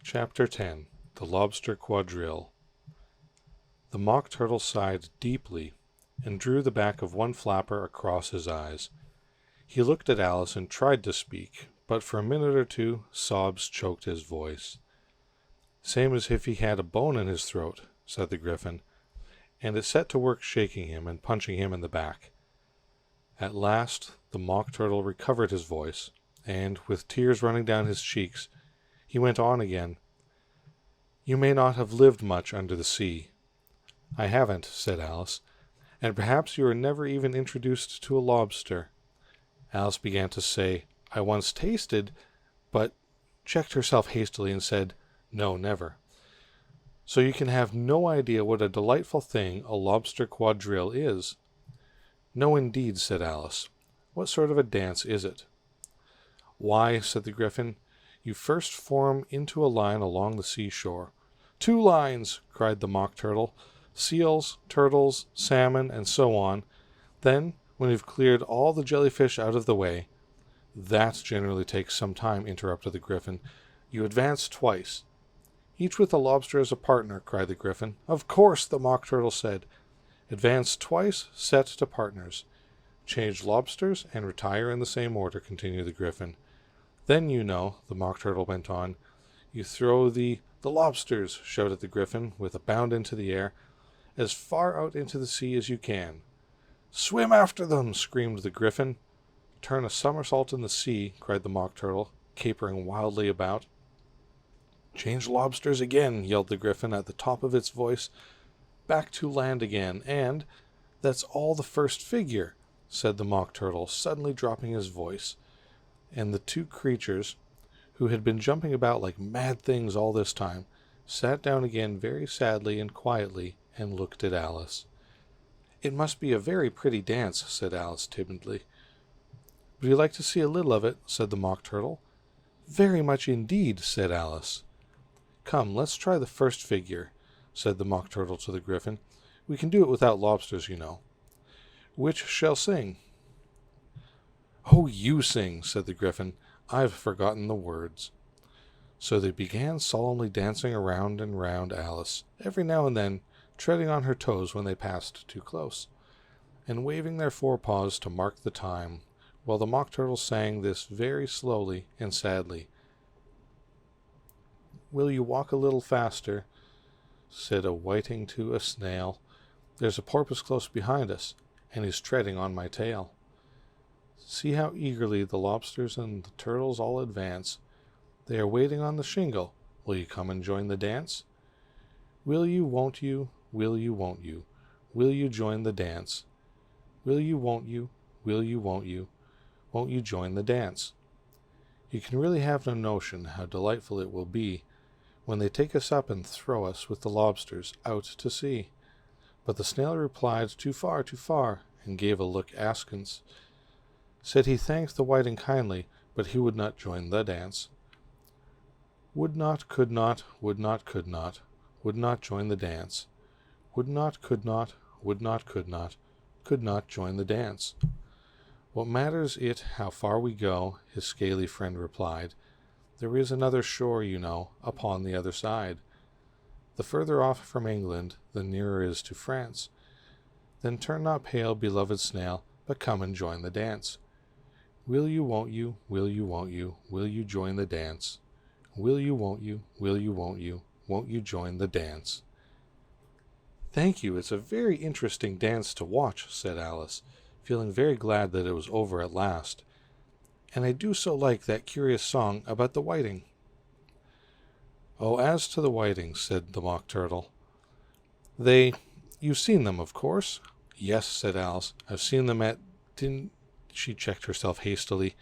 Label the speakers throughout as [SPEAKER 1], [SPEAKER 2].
[SPEAKER 1] Chapter 10 The Lobster Quadrille. The Mock Turtle sighed deeply and drew the back of one flapper across his eyes. He looked at Alice and tried to speak, but for a minute or two sobs choked his voice. "Same as if he had a bone in his throat," said the Gryphon, and it set to work shaking him and punching him in the back. At last the Mock Turtle recovered his voice, and, with tears running down his cheeks, he went on again. "You may not have lived much under the sea." "I haven't," said Alice, "and perhaps you were never even introduced to a lobster." Alice began to say, "I once tasted," but checked herself hastily and said, "No, never." "So you can have no idea what a delightful thing a lobster quadrille is." "No, indeed," said Alice. "What sort of a dance is it?" "Why," said the Gryphon, "you first form into a line along the seashore." "Two lines!" cried the Mock Turtle. "Seals, turtles, salmon, and so on. Then, when you've cleared all the jellyfish out of the way—" "That generally takes some time," interrupted the Gryphon. "You advance twice." "Each with a lobster as a partner," cried the Gryphon. "Of course," the Mock Turtle said. "Advance twice, set to partners. Change lobsters, and retire in the same order," continued the Gryphon. "Then, you know," the Mock Turtle went on, "you throw the—" "The lobsters!" shouted the Gryphon, with a bound into the air, "as far out into the sea as you can." "Swim after them!" screamed the Gryphon. "Turn a somersault in the sea!" cried the Mock Turtle, capering wildly about. "Change lobsters again!" yelled the Gryphon at the top of its voice. "Back to land again, and—" "That's all the first figure," said the Mock Turtle, suddenly dropping his voice. And the two creatures, who had been jumping about like mad things all this time, sat down again very sadly and quietly and looked at Alice. "It must be a very pretty dance," said Alice timidly. "Would you like to see a little of it?" said the Mock Turtle. "Very much indeed," said Alice. "Come, let's try the first figure," said the Mock Turtle to the Gryphon. "We can do it without lobsters, you know. Which shall sing?" "Oh, you sing," said the Gryphon. "I've forgotten the words." So they began solemnly dancing around and round Alice, every now and then treading on her toes when they passed too close, and waving their forepaws to mark the time, while the Mock Turtle sang this very slowly and sadly. "Will you walk a little faster?" said a whiting to a snail. "There's a porpoise close behind us, and he's treading on my tail. See how eagerly the lobsters and the turtles all advance. They are waiting on the shingle. Will you come and join the dance? Will you, won't you? Will you, won't you? Will you join the dance? Will you, won't you? Will you, won't you? Won't you join the dance?" You can really have no notion how delightful it will be when they take us up and throw us with the lobsters out to sea. But the snail replied, "Too far," and gave a look askance. Said he thanked the whiting kindly, but he would not join the dance. Would not, could not, would not, could not, would not join the dance. Would not, could not, would not, could not join the dance. "What matters it how far we go?" his scaly friend replied. "There is another shore, you know, upon the other side. The further off from England, the nearer is to France. Then turn not pale, beloved snail, but come and join the dance. Will you, won't you? Will you, won't you? Will you join the dance? Will you, won't you? Will you, won't you? Won't you join the dance?" "Thank you. It's a very interesting dance to watch," said Alice, feeling very glad that it was over at last. "And I do so like that curious song about the whiting." "Oh, as to the whitings," said the Mock Turtle, you've seen them, of course?" "Yes," said Alice, "I've seen them at She checked herself hastily.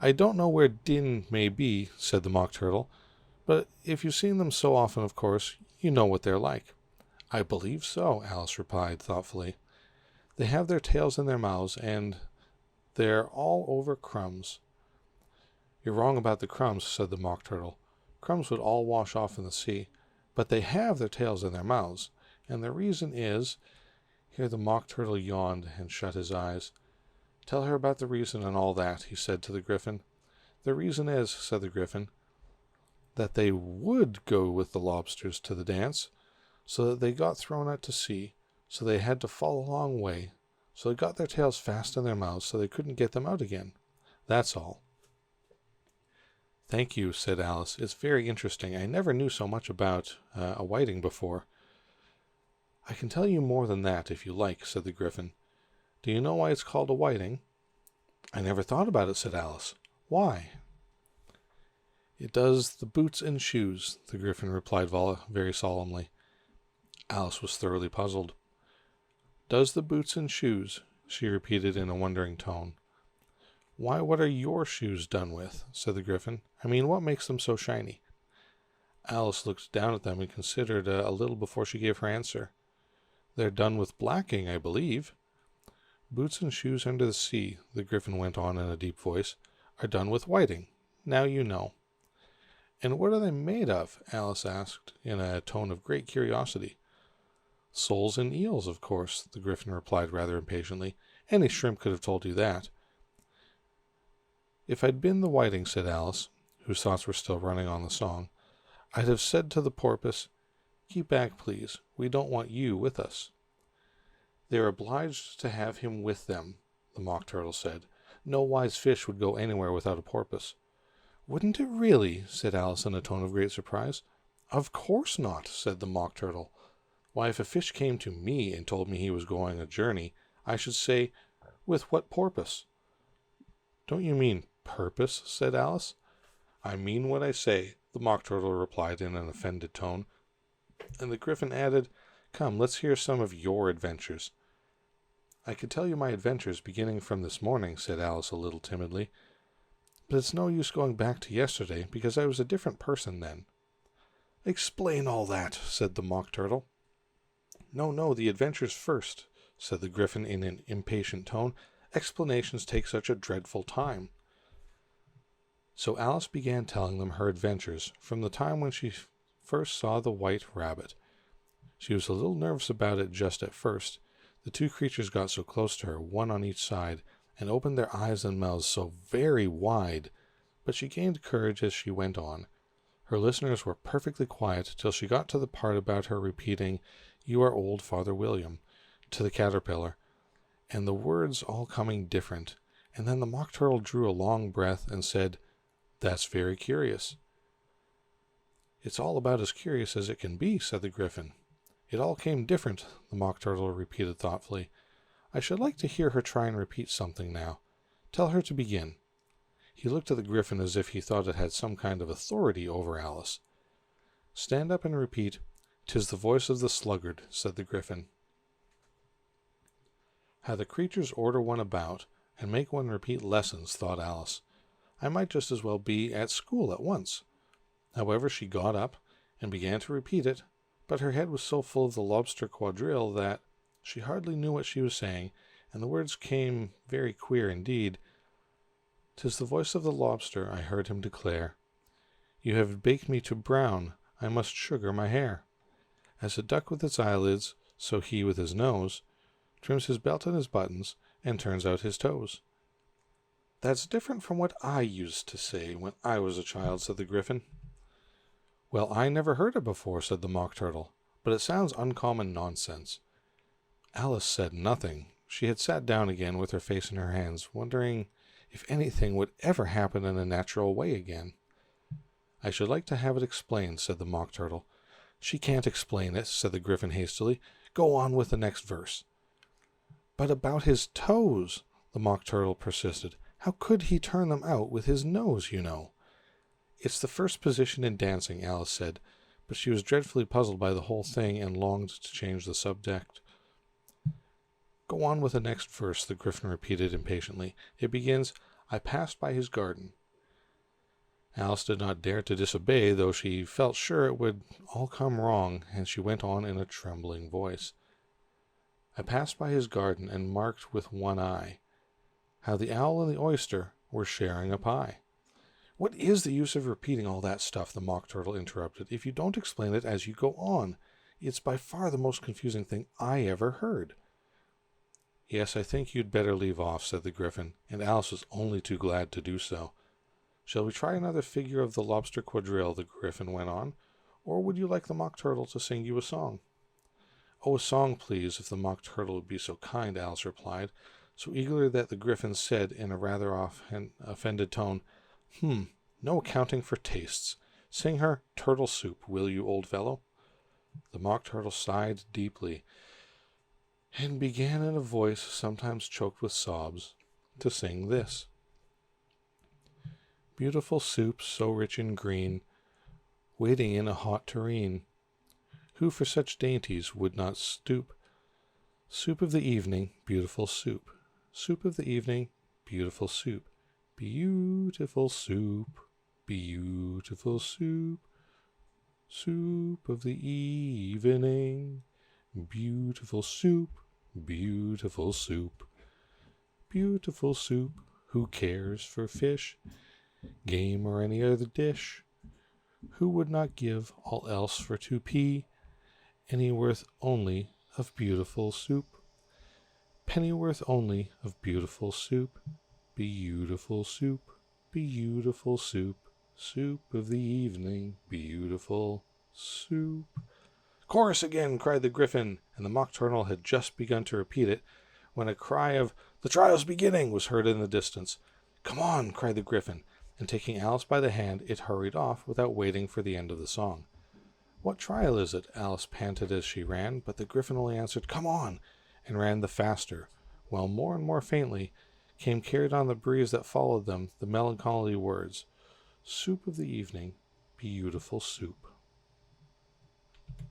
[SPEAKER 1] "I don't know where Din may be," said the Mock Turtle, "but if you've seen them so often, of course, you know what they're like." "I believe so," Alice replied thoughtfully. "They have their tails in their mouths, and they're all over crumbs." "You're wrong about the crumbs," said the Mock Turtle. "Crumbs would all wash off in the sea, but they have their tails in their mouths, and the reason is—" Here the Mock Turtle yawned and shut his eyes. "Tell her about the reason and all that," he said to the Gryphon. "The reason is," said the Gryphon, that they would go with the lobsters to the dance, so that they got thrown out to sea, so they had to fall a long way, so they got their tails fast in their mouths so they couldn't get them out again. That's all." "Thank you," said Alice. "It's very interesting. I never knew so much about a whiting before." "I can tell you more than that, if you like," said the Gryphon. "Do you know why it's called a whiting?" "I never thought about it," said Alice. "Why?" "It does the boots and shoes," the Gryphon replied very solemnly. Alice was thoroughly puzzled. "Does the boots and shoes," she repeated in a wondering tone. "Why, what are your shoes done with?" said the Gryphon. "I mean, what makes them so shiny?" Alice looked down at them and considered a little before she gave her answer. "They're done with blacking, I believe." "Boots and shoes under the sea," the Gryphon went on in a deep voice, "are done with whiting. Now you know." "And what are they made of?" Alice asked in a tone of great curiosity. "Soles and eels, of course," the Gryphon replied rather impatiently. "Any shrimp could have told you that." "If I'd been the whiting," said Alice, whose thoughts were still running on the song, "I'd have said to the porpoise, 'Keep back, please. We don't want you with us.'" "They're obliged to have him with them," the Mock Turtle said. "No wise fish would go anywhere without a porpoise." "Wouldn't it really?" said Alice in a tone of great surprise. "Of course not," said the Mock Turtle. "Why, if a fish came to me and told me he was going a journey, I should say, 'With what porpoise?'" "Don't you mean purpose?" said Alice. "I mean what I say," the Mock Turtle replied in an offended tone. And the Gryphon added, "Come, let's hear some of your adventures." "I could tell you my adventures beginning from this morning," said Alice a little timidly. "But it's no use going back to yesterday, because I was a different person then." "Explain all that," said the Mock Turtle. No, the adventures first," said the Gryphon in an impatient tone. "Explanations take such a dreadful time." So Alice began telling them her adventures from the time when she first saw the white rabbit. She was a little nervous about it just at first. The two creatures got so close to her, one on each side, and opened their eyes and mouths so very wide, but she gained courage as she went on. Her listeners were perfectly quiet till she got to the part about her repeating, "You are old, Father William," to the caterpillar, and the words all coming different, and then the Mock Turtle drew a long breath and said, "That's very curious." "It's all about as curious as it can be," said the Gryphon. "It all came different," the Mock Turtle repeated thoughtfully. "I should like to hear her try and repeat something now. Tell her to begin." He looked at the Gryphon as if he thought it had some kind of authority over Alice. "Stand up and repeat, 'Tis the voice of the sluggard,'" said the Gryphon. "How the creatures order one about, and make one repeat lessons," thought Alice. "I might just as well be at school at once." However, she got up and began to repeat it, but her head was so full of the Lobster Quadrille that she hardly knew what she was saying, and the words came very queer indeed. "'Tis the voice of the lobster," I heard him declare. "You have baked me to brown, I must sugar my hair. As a duck with its eyelids, so he with his nose trims his belt and his buttons, and turns out his toes." "That's different from what I used to say when I was a child," said the Gryphon. "Well, I never heard it before," said the Mock Turtle, "but it sounds uncommon nonsense." Alice said nothing. She had sat down again with her face in her hands, wondering if anything would ever happen in a natural way again. "I should like to have it explained," said the Mock Turtle. "She can't explain it," said the Gryphon hastily. "Go on with the next verse." "But about his toes," the Mock Turtle persisted. "How could he turn them out with his nose, you know?" "It's the first position in dancing," Alice said, but she was dreadfully puzzled by the whole thing and longed to change the subject. "Go on with the next verse," the Gryphon repeated impatiently. "It begins, 'I passed by his garden.'" Alice did not dare to disobey, though she felt sure it would all come wrong, and she went on in a trembling voice. "I passed by his garden and marked with one eye how the owl and the oyster were sharing a pie." "What is the use of repeating all that stuff?" the Mock Turtle interrupted. "If you don't explain it as you go on, it's by far the most confusing thing I ever heard." "Yes, I think you'd better leave off," said the Gryphon, and Alice was only too glad to do so. Shall we try another figure of the Lobster Quadrille, the Griffin went on, or would you like the Mock Turtle to sing you a song? Oh, a song, please, if the Mock Turtle would be so kind, Alice replied, so eagerly that the Griffin said in a rather offended tone, no accounting for tastes. Sing her Turtle Soup, will you, old fellow? The Mock Turtle sighed deeply, and began in a voice sometimes choked with sobs to sing this. Beautiful soup, so rich and green, waiting in a hot tureen. Who for such dainties would not stoop? Soup of the evening, beautiful soup. Soup of the evening, beautiful soup. Beautiful soup, beautiful soup. Soup of the evening, beautiful soup, beautiful soup. Beautiful soup, who cares for fish, game or any other dish? Who would not give all else for 2p? Pennyworth only of beautiful soup. Pennyworth only of beautiful soup. Beautiful soup, beautiful soup. Soup of the evening, beautiful soup. Chorus again, cried the Griffin, and the Mock Turtle had just begun to repeat it when a cry of "The trial's beginning" was heard in the distance. Come on, cried the Griffin, and taking Alice by the hand, it hurried off without waiting for the end of the song. What trial is it? Alice panted as she ran, but the Griffin only answered, Come on, and ran the faster, while more and more faintly came carried on the breeze that followed them the melancholy words, Soup of the evening, beautiful soup.